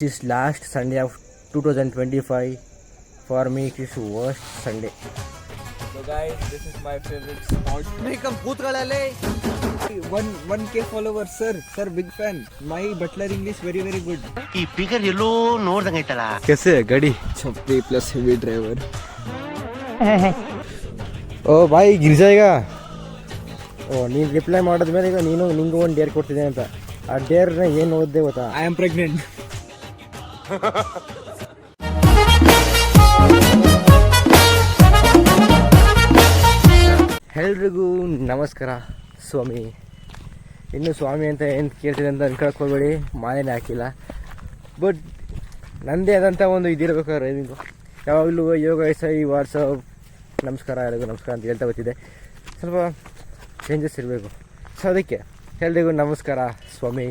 This last Sunday of 2025, for me it is worst Sunday. So guys, this is my favorite spot. Come ಕೂತ್ಕೊಳ್ಳಲೇ 1K followers sir big fan. My Butler English very good. ಈ figure ಎಲ್ಲೋ ನೋಡ್ದಂಗೈತಲ್ಲ. कैसे गाड़ी? छपरी plus heavy driver. ओ भाई गिर जाएगा. ಓ ನೀನು reply ಮಾಡಿದ್ಮೇಲೆ ಈಗ ನಿಂಗೂ ಒಂದು ಡೇರ್ ಕೊಡ್ತಿದ್ದೆ ಅಂತ. ಆ ಡೇರ್ನ ಏನು ಓದಿದೆ ಗೊತ್ತಾ? I am pregnant. ಎಲ್ರಿಗೂ ನಮಸ್ಕಾರ. ಸ್ವಾಮಿ ಇನ್ನು ಸ್ವಾಮಿ ಅಂತ ಏನು ಕೇಳ್ತಿದೆ ಅಂತ ಅನ್ಕೊಳಕ್ಕೆ ಹೋಗ್ಬೇಡಿ, ಮಾಯನೇ ಹಾಕಿಲ್ಲ. ಬಟ್ ನನ್ನದೇ ಆದಂಥ ಒಂದು ಇದಿರಬೇಕಾದ್ರೆ ರೇವಿಂಗು ಯಾವಾಗಲೂ ಯೋಗ ಎಸ್ಐ ವಾಟ್ಸಪ್ ನಮಸ್ಕಾರ ಎಲ್ರಿಗೂ ನಮಸ್ಕಾರ ಅಂತ ಹೇಳ್ತಾ ಬರ್ತಿದ್ದೆ. ಸ್ವಲ್ಪ ಚೇಂಜಸ್ ಇರಬೇಕು. ಸೊ ಅದಕ್ಕೆ ಎಲ್ರಿಗೂ ನಮಸ್ಕಾರ ಸ್ವಾಮಿ.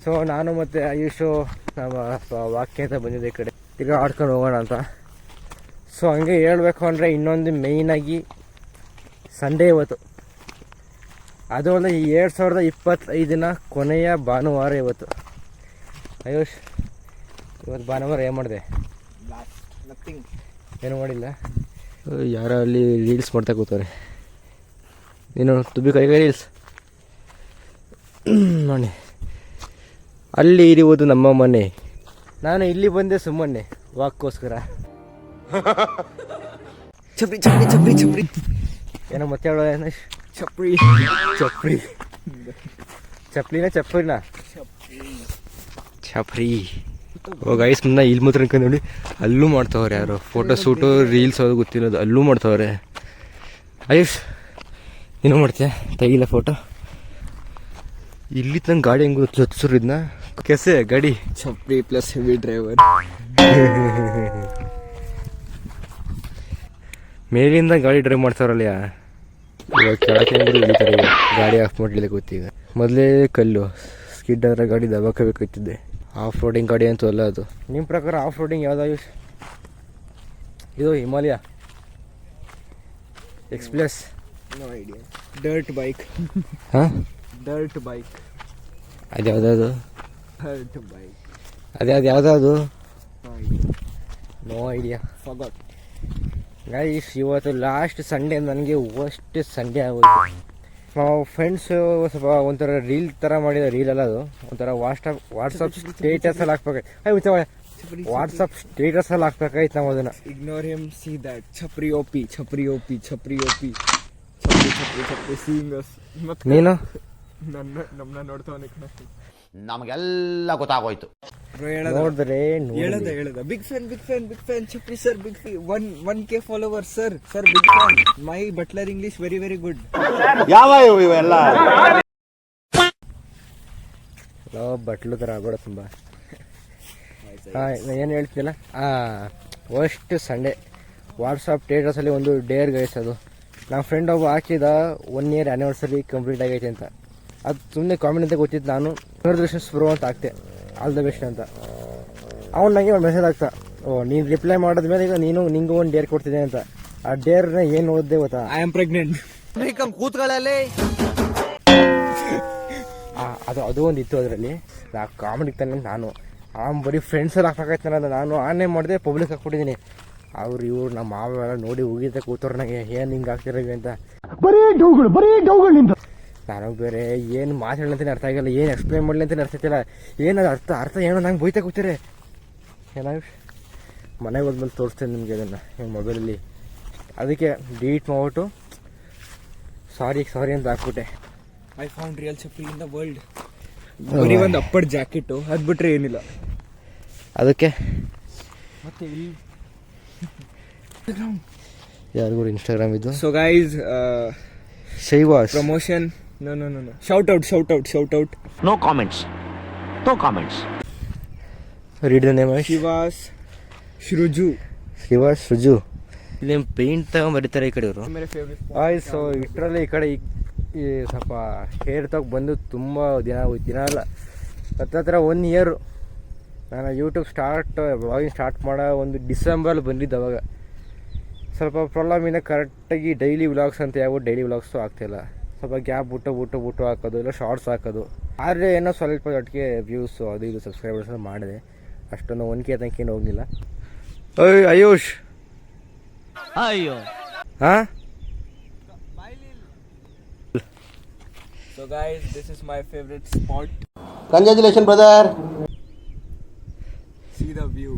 ಸೊ ನಾನು ಮತ್ತು ಆಯುಷು ನಮ್ಮ ವಾಕ್ಯ ಅಂತ ಬಂದಿದ್ದೆ ಈ ಕಡೆ ಈಗ ಆಡ್ಕೊಂಡು ಹೋಗೋಣ ಅಂತ. ಸೊ ಹಂಗೆ ಹೇಳ್ಬೇಕು ಅಂದರೆ ಇನ್ನೊಂದು ಮೇಯ್ನಾಗಿ ಸಂಡೇ ಇವತ್ತು, ಅದು ಅಲ್ಲ 2025 ಕೊನೆಯ ಭಾನುವಾರ ಇವತ್ತು. ಆಯುಷ್ ಇವತ್ತು ಭಾನುವಾರ ಏನು ಮಾಡಿದೆ? ಏನು ಮಾಡಿಲ್ಲ. ಯಾರೋ ಅಲ್ಲಿ ರೀಲ್ಸ್ ಮಾಡ್ತಾ ಕೂತಾರೆ. ನೀನು ತುಬಿ ಕೈಗೆ ರೀಲ್ಸ್ ನೋಡಿ. ಅಲ್ಲಿ ಇರುವುದು ನಮ್ಮ ಮನೆ, ನಾನು ಇಲ್ಲಿ ಬಂದೆ ಸುಮ್ಮನೆ ವಾಕ್ಕೋಸ್ಕರ. छपरी छपरी छपरी छपरी ಏನೋ ಮತ್ತೆ ಹೇಳೋಣ. छपरी ಚಪ್ರಿ ಚಪ್ಲಿನ ಚಪ್ರಿನ ಛಪ್ರಿ. ಓ ಗೈಸ್, ಮುನ್ನ ಇಲ್ಲಿ ಮಾತ್ರ ಅನ್ಕೊಂಡು ನೋಡಿ, ಅಲ್ಲೂ ಮಾಡ್ತಾವ್ರೆ ಯಾರು ಫೋಟೋ ಶೂಟು ರೀಲ್ಸ್ ಅದು ಗೊತ್ತಿರೋದು, ಅಲ್ಲೂ ಮಾಡ್ತಾವ್ರೆ. ಆಯುಷ್ ಏನೋ ಮಾಡ್ತೀಯ? ತೆಗಿಲ್ಲ ಫೋಟೋ. ಇಲ್ಲಿ ತನಕ ಗಾಡಿ ಹೆಂಗೆ ಹತ್ಸುರಿದ್ನ ಕೆಸೆ ಗಾಡಿ. छपरी plus heavy driver. ಮೇಲಿಂದ ಗಾಡಿ ಡ್ರೈವ್ ಮಾಡ್ತಾರಲ್ಲ, ಇವಾಗ ಕೆಳಕ್ಕೆ ಇಳಿತಾರೆ. ಈಗ ಗಾಡಿ ಆಫ್ ಮಾಡಲಿಲ್ಲ ಗೊತ್ತೀಗ. ಮೊದಲೇ ಕಲ್ಲು ಸ್ಕಿಡ್ ಆದರೆ ಗಾಡಿ ದಬಾಕಬೇಕಿತ್ತಿದ್ದೆ. ಆಫ್ ರೋಡಿಂಗ್ ಗಾಡಿ ಅಂತೂ ಅಲ್ಲ ಅದು. ನಿಮ್ಮ ಪ್ರಕಾರ ಆಫ್ ರೋಡಿಂಗ್ ಯಾವ್ದು ಆಯುಷ್? ಇದು Himalaya express. No idea. Dirt bike. ಹಾಂ, Dirt bike. ಅದು ಯಾವುದಾದ್ರು Dirt bike. ಯಾವುದಾದ್ರು No idea. No idea. Forgot. Guys, ಇವತ್ತು ಲಾಸ್ಟ್ ಸಂಡೇ ನನಗೆ ವರ್ಸ್ಟ್ ಸಂಡೇ ಆಗೋಯ್ತು. ನಾವು ಫ್ರೆಂಡ್ಸು ಸ್ವಲ್ಪ ಒಂಥರ ರೀಲ್ ಥರ ಮಾಡಿದ ರೀಲ್ ಅಲ್ಲ ಅದು, ಒಂಥರ ವಾಟ್ಸಪ್ ಸ್ಟೇಟಸಲ್ಲಿ ಹಾಕ್ಬೇಕಾಯ್ತು. ವಾಟ್ಸಪ್ ಸ್ಟೇಟಸಲ್ಲಿ ಹಾಕ್ಬೇಕಾಯ್ತು ನಾವು ಅದನ್ನು. Ignore him. See that. छपरी OP. छपरी OP. छपरी OP. छपरी छपरी छपरी seeing us. ನೀನು ನಮ್ಮನ್ನ ನೋಡ್ತಾವನೆ ಕಣ. ನಮಗೆಲ್ಲ ಗೊತ್ತಾಗೋಯ್ತು. ನೋಡಿದ್ರೆ ಹೇಳದ ಬಿಗ್ ಫ್ಯಾನ್ छपरी sir big 1K followers sir big fan. My butler English very good. ಯಾವ ಇವೆಲ್ಲ ಬಟ್ಲು ಥರ ಆಗ್ಬೇಡ ತುಂಬ. ಹಾಂ, ಏನು ಹೇಳ್ತಿಲ್ಲ. ವರ್ಸ್ಟ್ ಸಂಡೇ ವಾಟ್ಸಪ್ ಸ್ಟೇಟಸಲ್ಲಿ ಒಂದು ಡೇರ್ ಗೈಸ್. ಅದು ನಮ್ಮ ಫ್ರೆಂಡ್ ಒಬ್ಬ ಹಾಕಿದ 1 year ಆ್ಯನಿವರ್ಸರಿ ಕಂಪ್ಲೀಟ್ ಆಗೈತೆ ಅಂತ. ಅದು ಸುಮ್ಮನೆ ಕಾಮೆಂಟ್ ಅಂತ ಗೊತ್ತಿತ್ತು. ನಾನು ಕಂಗ್ರಾಚುಲೇಷನ್ಸ್ ಬ್ರೋ ಅಂತ ಹಾಕ್ತೆ, ಆಲ್ ದ ಬೆಸ್ಟ್ ಅಂತ. ಅವ್ನು ನನಗೆ ಒಂದು ಮೆಸೇಜ್ ಆಗ್ತಾ, ಓ ನೀನು ರಿಪ್ಲೈ ಮಾಡಿದ್ಮೇಲೆ ಈಗ ನಿಂಗೂ ಒಂದು ಡೇರ್ ಕೊಡ್ತಿದ್ದೆ ಅಂತ. ಆ ಡೇರ್ನ ಏನು ಓದಿದೆ ಗೊತ್ತಾ? I am pregnant. ಕೂತ್ಕೊಳ್ಳಲೇ ಅದು ಒಂದು ಇತ್ತು ಅದರಲ್ಲಿ. ನಾ ಕಾಮಿಡಿಗೆ ತಾನೆ ನಾನು ಬರೀ ಫ್ರೆಂಡ್ಸಲ್ಲಿ ಹಾಕಾಯ್ತಾನೆ. ನಾನು ಆನ್ಲೈನ್ ಮಾಡಿದೆ, ಪಬ್ಲಿಕ್ ಹಾಕ್ಬಿಟ್ಟಿದ್ದೀನಿ. ಇವ್ರು ನಮ್ಮ ಮಾವೆಲ್ಲ ನೋಡಿ ಹೋಗಿದ್ದೆ ಕೂತವ್ರು ನನಗೆ, ಏನು ಹಿಂಗೆ ಆಗ್ತಿರವಿ ಅಂತ. ಬರೀ ಡೌಗಳಿಂದ ನನಗೆ ಬೇರೆ ಏನು ಮಾತಾಡಲಂತಾನೆ ಅರ್ಥ ಆಗಿಲ್ಲ, ಏನು ಎಕ್ಸ್ಪ್ಲೈನ್ ಮಾಡಲಿ ಅಂತಲೇ ಅರ್ಥ ಆಗ್ತಿಲ್ಲ. ಏನದು ಅರ್ಥ ಏನೋ ನಂಗೆ ಬೈತಾ ಕೂತಾರೆ. ಏನಾಗ ಮನೆಗೆ ಹೋದ್ಮೇಲೆ ತೋರಿಸ್ತೇನೆ ನಿಮಗೆ ಅದನ್ನು ಮೊಬೈಲಲ್ಲಿ. ಅದಕ್ಕೆ ಡಿಲೀಟ್ ಮಾಡ್ಬಿಟ್ಟು ಸಾರಿ ಅಂತ ಹಾಕ್ಬಿಟ್ಟೆ. ಐ ಫೌಂಡ್ ರಿಯಲ್ छपरी ಇನ್ ದ ವರ್ಲ್ಡ್. ಬರೀ ಒಂದು ಅಪ್ಪಡ್ ಜಾಕೆಟು, ಅದು ಬಿಟ್ರೆ ಏನಿಲ್ಲ. ಅದಕ್ಕೆ ಮತ್ತೆ ಇಲ್ಲಿ ಯಾರಿಗೂ ಇನ್ಸ್ಟಾಗ್ರಾಮ್ ಇದು. So guys, Shaivas promotion. No. Shout out. No comments. Read the name. Shivas Shruju. ಇಲ್ಲಿ ಪೇಂಟ್ ತಗೊಂಡು ಬರೀತಾರೆ ಈ ಕಡೆ ಇವರು. ಸೊ ಇಷ್ಟರಲ್ಲಿ ಈ ಕಡೆ ಈ ಸ್ವಲ್ಪ ಹೇರ್ ತಗ ಬಂದು ತುಂಬ ದಿನ ಅಲ್ಲ, ಹತ್ರ 1 year. ನಾನು ಯೂಟ್ಯೂಬ್ ವ್ಲಾಗಿಂಗ್ ಸ್ಟಾರ್ಟ್ ಮಾಡೋ ಒಂದು ಡಿಸೆಂಬರಲ್ಲಿ ಬಂದಿದ್ದು. ಅವಾಗ ಸ್ವಲ್ಪ ಪ್ರಾಬ್ಲಮ್ ಇಂದ ಕರೆಕ್ಟಾಗಿ ಡೈಲಿ ವ್ಲಾಗ್ಸ್ ಅಂತ ಯಾವ ಡೈಲಿ ವ್ಲಾಗ್ಸು ಆಗ್ತಾಯಿಲ್ಲ. ಸ್ವಲ್ಪ ಗ್ಯಾಪ್ ಬಿಟ್ಟು ಹಾಕೋದು, ಇಲ್ಲ ಶಾರ್ಟ್ಸ್ ಹಾಕೋದು. ಆದರೆ ಏನೋ ಸ್ವಲ್ಪ ಒಟ್ಟಿಗೆ ವ್ಯೂಸು ಅದು ಇದು ಸಬ್ಸ್ಕ್ರೈಬರ್ಸ್ ಮಾಡಿದೆ, ಅಷ್ಟೊಂದು 1K ತನಕ ಏನು ಹೋಗಲಿಲ್ಲ. ಓಯ್ ಆಯುಷ್, ಅಯ್ಯೋ ಹಾಂ. So guys, this is my favorite spot. Congratulation brother. See the view.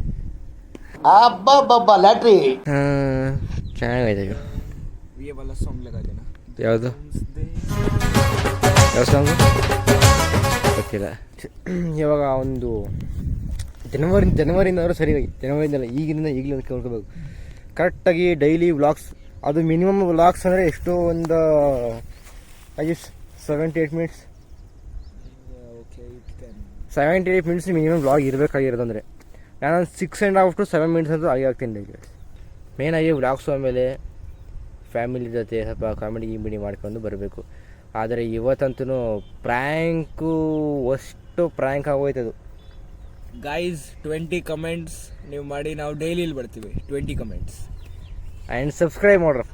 ಅಬ್ಬಬ್ಬಬ್ಬ ಲ್ಯಾಟ್ರಿ. ಚೆನ್ನಾಗೈತೆ. ये वाला song लगा देना. ಯಾವುದು ಯಾವ ಸಾಂಗು ಗೊತ್ತಿಲ್ಲ. ಇವಾಗ ಒಂದು ಜನವರಿಯಿಂದಾದ್ರೂ ಸರಿಯಾಗಿ, ಜನವರಿಯಿಂದಲ್ಲ ಈಗಲೂ ಕೇಳ್ಕೋಬೇಕು ಕರೆಕ್ಟಾಗಿ ಡೈಲಿ ವ್ಲಾಗ್ಸ್. ಅದು ಮಿನಿಮಮ್ ವ್ಲಾಗ್ಸ್ ಅಂದರೆ ಎಷ್ಟು, ಒಂದು 7-8 ಮಿನಿಟ್ಸ್, 7-8 ಮಿನಿಟ್ಸ್ ಮಿನಿಮಮ್ ವ್ಲಾಗ್ ಇರಬೇಕಾಗಿರೋದಂದರೆ ನಾನು 6.5 to 7 ಮಿನಿಟ್ಸ್ ಅಂತೂ ಆಗ್ತೀನಿ ಡೈಲಿ. ಮೇಯ್ನಾಗಿ ವ್ಲಾಗ್ಸು, ಆಮೇಲೆ ಫ್ಯಾಮಿಲಿ ಜೊತೆ ಸ್ವಲ್ಪ ಕಾಮಿಡಿ ಮಾಡ್ಕೊಂಡು ಬರಬೇಕು. ಆದರೆ ಇವತ್ತಂತೂ ಪ್ರ್ಯಾಂಕು ಅಷ್ಟು ಪ್ರ್ಯಾಂಕ್ ಆಗೋಯ್ತದು. ಗೈಸ್ 20 ಕಮೆಂಟ್ಸ್ ನೀವು ಮಾಡಿ, ನಾವು ಡೈಲಿ ಇಲ್ಲಿ ಬರ್ತೀವಿ. 20 ಕಮೆಂಟ್ಸ್ ಆ್ಯಂಡ್ ಸಬ್ಸ್ಕ್ರೈಬ್ ಮಾಡ್ರಿ.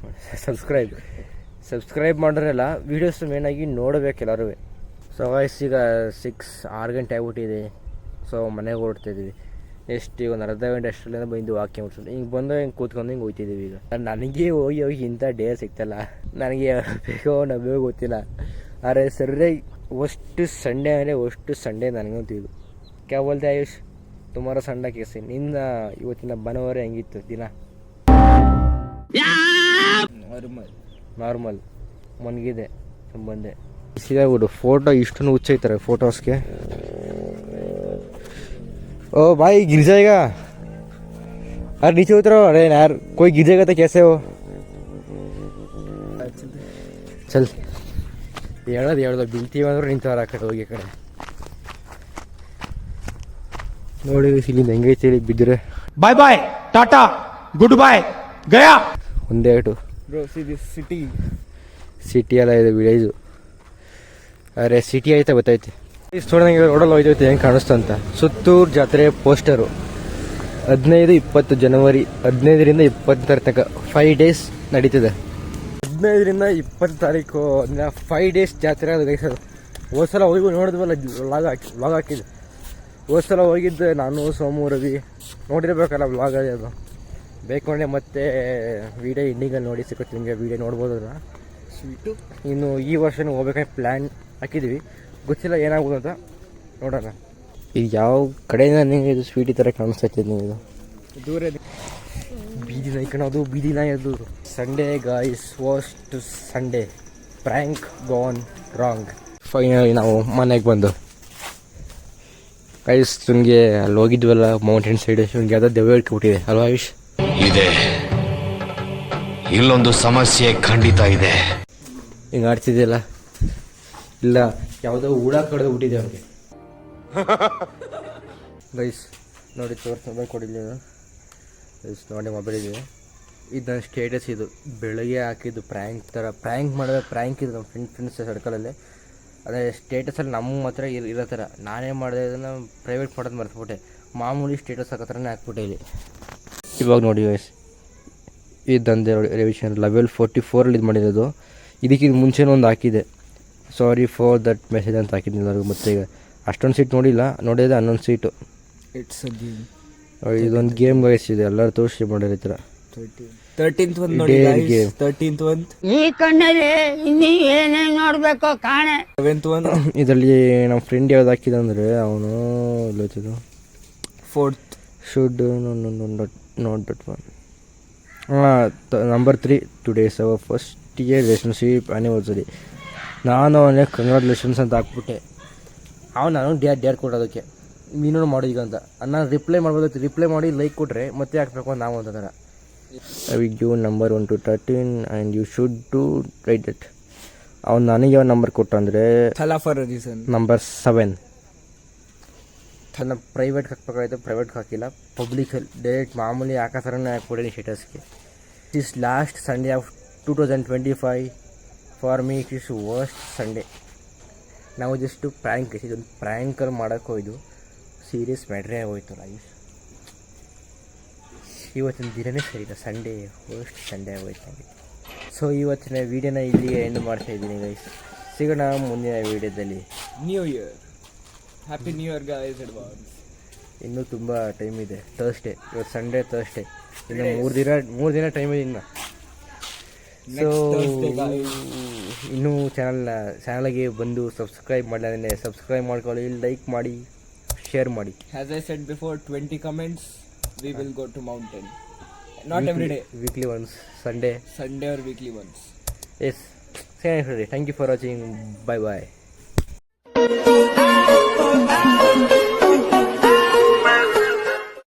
ಸಬ್ಸ್ಕ್ರೈಬ್ ಮಾಡ್ರೆಲ್ಲ ವೀಡಿಯೋಸ್ ಮೇಯ್ನಾಗಿ ನೋಡಬೇಕು ಎಲ್ಲರೂ. ಸೊ ವಾಯ್ಸ್ ಈಗ 6 ಗಂಟೆ ಆಗ್ಬಿಟ್ಟಿದೆ. ಸೊ ಮನೆಗೆ ಹೊರಡ್ತಾಯಿದ್ದೀವಿ. ಎಷ್ಟು ಈಗ ಒಂದು ಅರ್ಧ ಗಂಟೆ ಅಷ್ಟರಲ್ಲಿಂದ ಬಂದು ವಾಕ್ಯ ಮುಟ್ಸೋದು, ಹಿಂಗೆ ಬಂದು ಹಿಂಗೆ ಕೂತ್ಕೊಂಡು ಹಿಂಗೆ ಹೋಗ್ತಿದ್ದೀವಿ. ಈಗ ನನಗೆ ಹೋಗಿ ಇಂಥ ಡೇ ಸಿಗ್ತಲ್ಲ, ನನಗೆ ಬೇಕೋ ನಮಗೆ ಗೊತ್ತಿಲ್ಲ. ಆದರೆ ಸರಿಯಾಗಿ ಅಷ್ಟು ಸಂಡೇ ಅಂದರೆ ಅಷ್ಟು ಸಂಡೇ ನನಗಂತೂ ಇದು. ಕ್ಯಾ ಬೋಲ್ತೆ ಆಯುಷ್, ತುಮಾರ ಸಂಡ ಕೇಸಿ. ನಿನ್ನ ಇವತ್ತಿನ ಭಾನುವಾರ ಹೆಂಗಿತ್ತು ದಿನ? ನಾರ್ಮಲ್ ಮನ್ಗಿದೆ ಬಂದೆ. ಸಿಗಾಗ್ಬಿಡು ಫೋಟೋ ಇಷ್ಟೊಂದು ಹುಚ್ಚೈತಾರೆ ಫೋಟೋಸ್ಗೆ. ओ भाई गिर जाएगा, अरे नीचे उतरो. अरे यार कोई गिर जाएगा तो कैसे हो? चल ಹೇಳೋದು ಬೀಳ್ತೀವಿ ಅಂದ್ರೆ ನಿಂತವ್ರ ಆ ಕಡೆ ಹೋಗಿ ಆ ಕಡೆ ನೋಡಿ ಇಲ್ಲಿಂದ ಹೆಂಗೈತಿ ಹೇಳಿ ಬಿದ್ದರೆ. ಬಾಯ್ ಬಾಯ್ ಟಾಟಾ ಗುಡ್ ಬಾಯ್ ಗಯಾ. ಒಂದೇ ಏಟು ಬ್ರೋ. ಸಿ ದಿಸ್ ಸಿಟಿ ಎಲ್ಲ ಇದೆ, ವಿಲೇಜು. ಅರೆ ಸಿಟಿ ಆಯ್ತಾ ಗೊತ್ತೈತಿ. ಸ್ಟೋರ್ನಾಗ ರೋಡಲ್ಲಿ ಹೋಯ್ತೈತೆ ಹೆಂಗೆ ಕಾಣಿಸ್ತಂತ. ಸುತ್ತೂರು ಜಾತ್ರೆ ಪೋಸ್ಟರು 15-20 ಜನವರಿ, 15ರಿಂದ 20 ತನಕ 5 ಡೇಸ್ ನಡೀತದೆ. 15ರಿಂದ 20 ತಾರೀಕು 5 ಡೇಸ್ ಜಾತ್ರೆ ಅದು ಗೈಸದು. ಹೋದ ಸಲ ಹೋಗಿ ನೋಡಿದ್ವಲ್ಲ, ವ್ಲಾಗ್ ಹಾಕಿದ್ದು. ಹೋದ ಸಲ ಹೋಗಿದ್ದು ನಾನು, ಸೋಮು, ರವಿ ನೋಡಿರ್ಬೇಕಲ್ಲ ವ್ಲಾಗ್ ಅದು. ಬೇಕೊಂಡೆ ಮತ್ತೆ ವೀಡಿಯೋ ಎಂಡಿಂಗಲ್ಲಿ ನೋಡಿ ಸಿಗುತ್ತೆ ನಿಮಗೆ, ವೀಡಿಯೋ ನೋಡ್ಬೋದು ಅದನ್ನು. ಸ್ವೀಟು ಇನ್ನು ಈ ವರ್ಷನೂ ಹೋಗ್ಬೇಕಂತ ಪ್ಲ್ಯಾನ್ ಹಾಕಿದ್ದೀವಿ, ಗೊತ್ತಿಲ್ಲ ಏನಾಗ್ಬೋದು ಅಂತ ನೋಡೋಣ. ಇದು ಯಾವ ಕಡೆಯಿಂದ ನಿಮಗೆ ಇದು ಸ್ವೀಟ್ ಈ ಥರ ಕಾಣಿಸ್ತೈತೆ ನೀವು? ದೂರ ಬೀದಿ ನಾಯಿ ಕಣೋದು, ಬೀದಿ ನಾಯಿ ಅದು. Sunday guys, worst Sunday, prank gone wrong. Finally ನಾವು ಮನೆಗೆ ಬಂದು ಗೈಸ್, ನಿಮಗೆ ಅಲ್ಲಿ ಹೋಗಿದ್ವಲ್ಲ ಮೌಂಟೇನ್ ಸೈಡ್, ನಿಮ್ಗೆ ಯಾವುದೋ ದೆವ್ವ ಇಟ್ಬಿಟ್ಟಿದೆ ಅಲ್ವಾ ಆಯುಷ್? ಇದೆ, ಇಲ್ಲೊಂದು ಸಮಸ್ಯೆ ಖಂಡಿತ ಇದೆ. ಹಿಂಗೆ ಆಡ್ತಿದೆಯಲ್ಲ, ಇಲ್ಲ ಯಾವುದೋ ಹುಳ ಕಡ್ದು ಬಿಟ್ಟಿದೆ ಅವ್ರಿಗೆ. ಗೈಸ್ ನೋಡಿ ಮೊಬೈಲ್ ಕೊಡಿಲ್ಲ ಗೈಸ್, ನೋಡಿ ಮೊಬೈಲ್ ಇದೆ. ಇದು ನನ್ನ ಸ್ಟೇಟಸ್, ಇದು ಬೆಳಗ್ಗೆ ಹಾಕಿದ್ದು ಪ್ರ್ಯಾಂಕ್ ಥರ. ಪ್ರ್ಯಾಂಕ್ ಮಾಡಿದ್ರೆ ಪ್ರ್ಯಾಂಕ್ ಇದು ನಮ್ಮ ಫ್ರೆಂಡ್ಸ್ ಸರ್ಕಲಲ್ಲಿ. ಅದೇ ಸ್ಟೇಟಸಲ್ಲಿ ನಮ್ಮ ಹತ್ರ ಇರೋ ಥರ ನಾನೇ ಮಾಡಿದೆ. ಇದನ್ನು ಪ್ರೈವೇಟ್ ಮಾಡೋದು ಮರೆತುಬಿಟ್ಟೆ, ಮಾಮೂಲಿ ಸ್ಟೇಟಸ್ ಹಾಕೋ ಥರನೇ ಹಾಕ್ಬಿಟ್ಟೆ ಇಲ್ಲಿ. ಇವಾಗ ನೋಡಿ ಗೈಸ್, ಇದಂದೆ ರಿವಿಷನ್ ಲೆವೆಲ್ 44 ಇದು ಮಾಡಿರೋದು. ಇದಕ್ಕಿಂತ ಮುಂಚೆನೂ ಒಂದು ಹಾಕಿದೆ, ಸಾರಿ ಫಾರ್ ದಟ್ ಮೆಸೇಜ್ ಅಂತ ಹಾಕಿದ್ದೀನಿ ಎಲ್ಲರಿಗೂ. ಮತ್ತೆ ಈಗ ಅಷ್ಟೊಂದು ಸೀಟ್ ನೋಡಿದೆ 11 ಸೀಟು. It's a game. ಇದೊಂದು ಗೇಮ್ ಗೈಸ್ ಇದೆ, ಎಲ್ಲರೂ ತೋರಿಸಿ ಮಾಡಿರೋ ಈ ಥರ. 13th ಒಂದು ನೋಡಿ guys, 13th ಒಂದು ಈ ಕಣ್ಣಲ್ಲಿ ಇನ್ನೀ ಏನೇನು ನೋಡ್ಬೇಕೋ ಕಾಣೆ. 7th ಒಂದು ಇದರಲ್ಲಿ ನಮ್ಮ ಫ್ರೆಂಡ್ ಯಾವ್ದು ಹಾಕಿದ ಅಂದರೆ ಅವನು ಎಲ್ಲೋತಿದ್ದು 4th should not that one. Number 3 today's our first year relationship anniversary. ನಾನು ಅವನಿಗೆ ಕಂಗ್ರಾಚುಲೇಷನ್ಸ್ ಅಂತ ಹಾಕ್ಬಿಟ್ಟೆ. ನಾನು ಡ್ಯಾಡ್ ಕೊಟ್ಟೋದಕ್ಕೆ ನೀನು ಮಾಡೋದೀಗ ಅಂತ. ನಾನು ರಿಪ್ಲೈ ಮಾಡ್ಬೋದಕ್ಕೆ, ರಿಪ್ಲೈ ಮಾಡಿ ಲೈಕ್ ಕೊಟ್ಟರೆ ಮತ್ತೆ ಹಾಕ್ಬೇಕು ಅಂತ ನಾವು ಅಂತಂದ್ರೆ. I will give number 1 to 13 and you should to write that. ಅವ್ನು ನನಗೆ ಯಾವ ನಂಬರ್ ಕೊಟ್ಟ ಅಂದರೆ Thala for a reason number 7. ನನ್ನ ಪ್ರೈವೇಟ್ಗೆ ಹಾಕ್ಬೇಕಾಯ್ತು, ಪ್ರೈವೇಟ್ಗೆ ಹಾಕಿಲ್ಲ, ಪಬ್ಲಿಕಲ್ಲಿ ಡೈರೆಕ್ಟ್ ಮಾಮೂಲಿ ಹಾಕೋ ಥರನೇ ಹಾಕ್ಬಿಟ್ಟಿನಿ ಸ್ಟೇಟಸ್ಗೆ. This last Sunday of 2025 for me it is worst Sunday. ನಾವು ಜಸ್ಟು ಪ್ರ್ಯಾಂಕ್, ಇದೊಂದು ಪ್ರ್ಯಾಂಕಲ್ಲಿ ಮಾಡೋಕ್ಕೆ ಹೋಯ್ದು ಸೀರಿಯಸ್ ಮ್ಯಾಟ್ರೇ ಆಗೋಯ್ತು ಲೈಫ್. ಇವತ್ತಿನ ದಿನವೇ ಸರಿ ಇಲ್ಲ, ಸಂಡೇ ವರ್ಸ್ಟ್ ಸಂಡೇ ಆಗೋಯ್ತು ನನಗೆ. ಸೊ ಇವತ್ತಿನ ವೀಡಿಯೋನ ಇಲ್ಲಿಗೆ ಎಂಡ್ ಮಾಡ್ತಾಯಿದ್ದೀನಿ ಗೈಸ್. ಸಿಗೋಣ ಮುಂದಿನ ವೀಡಿಯೋದಲ್ಲಿ. New Year. Happy New Year, guys, advance. ಇನ್ನೂ ತುಂಬ ಟೈಮ್ ಇದೆ. ಥರ್ಸ್ಡೇ, ಇವತ್ತು ಸಂಡೇ, ಥರ್ಸ್ಡೇ, ಇನ್ನು Yes. ಮೂರು ದಿನ ಟೈಮ್ ಇದೆ ಇನ್ನು. So Next Thursday, guys. ಇನ್ನೂ ಚಾನಲ್ಗೆ ಬಂದು ಸಬ್ಸ್ಕ್ರೈಬ್ ಮಾಡಲಾದ್ರೆ ಸಬ್ಸ್ಕ್ರೈಬ್ ಮಾಡ್ಕೊಳ್ಳಿ, ಲೈಕ್ ಮಾಡಿ, ಶೇರ್ ಮಾಡಿ. As I said before, 20 comments, we will go to mountain. Not every day. Weekly once, Sunday or weekly once. Yes. Thank you for watching. Bye bye.